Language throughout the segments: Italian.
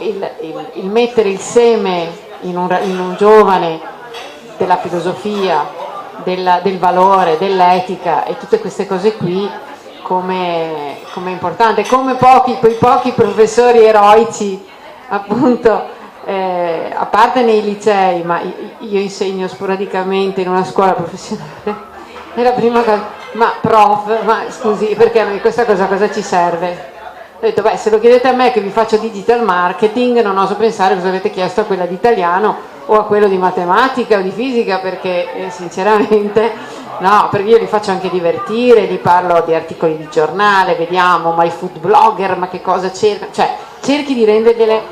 il mettere il seme in un giovane della filosofia, del valore, dell'etica e tutte queste cose qui come importante, come quei pochi professori eroici appunto, a parte nei licei, ma io insegno sporadicamente in una scuola professionale, è la prima cosa, ma prof, ma scusi, perché a me questa cosa ci serve? Ho detto, beh, se lo chiedete a me che vi faccio digital marketing, non oso pensare cosa avete chiesto a quella di italiano o a quello di matematica o di fisica, perché sinceramente no, perché io li faccio anche divertire, gli parlo di articoli di giornale, vediamo, ma i food blogger, ma che cosa cercano, cioè cerchi di rendergliele,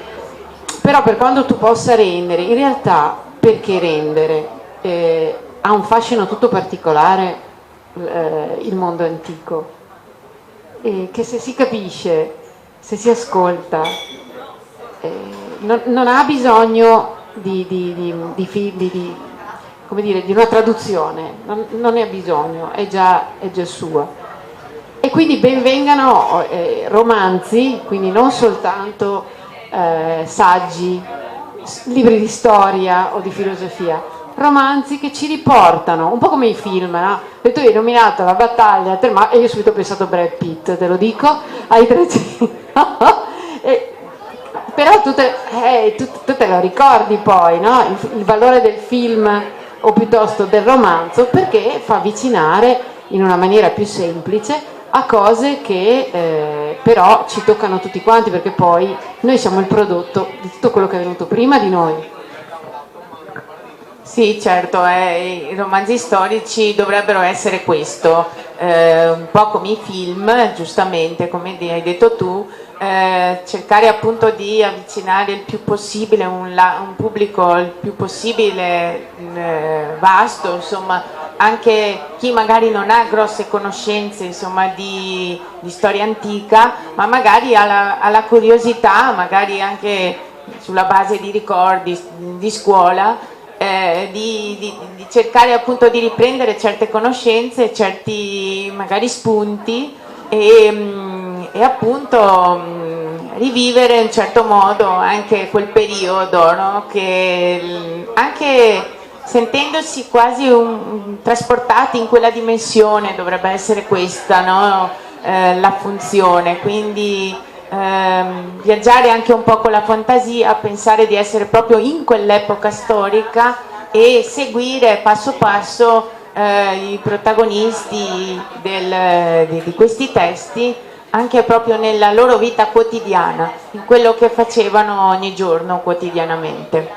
però per quanto tu possa rendere, in realtà perché rendere? Ha un fascino tutto particolare il mondo antico, che se si capisce, se si ascolta, non ha bisogno come dire, di una traduzione, non ne ha bisogno, è già sua. E quindi benvengano romanzi, quindi non soltanto saggi, libri di storia o di filosofia, romanzi che ci riportano, un po' come i film, no? E tu hai nominato La battaglia e io subito ho pensato a Brad Pitt, te lo dico, ai 300. Però tu te lo ricordi poi, no? Il valore del film o piuttosto del romanzo, perché fa avvicinare in una maniera più semplice a cose che però ci toccano tutti quanti, perché poi noi siamo il prodotto di tutto quello che è venuto prima di noi. Sì, certo, i romanzi storici dovrebbero essere questo, un po' come i film, giustamente, come hai detto tu, cercare appunto di avvicinare il più possibile un pubblico il più possibile vasto, insomma, anche chi magari non ha grosse conoscenze, insomma, di storia antica, ma magari ha la curiosità, magari anche sulla base di ricordi di scuola, di cercare appunto di riprendere certe conoscenze, certi magari spunti e appunto rivivere in certo modo anche quel periodo, no? Che anche sentendosi quasi trasportati in quella dimensione dovrebbe essere questa, no? La funzione, quindi viaggiare anche un po' con la fantasia, pensare di essere proprio in quell'epoca storica e seguire passo passo i protagonisti di questi testi anche proprio nella loro vita quotidiana, in quello che facevano ogni giorno quotidianamente.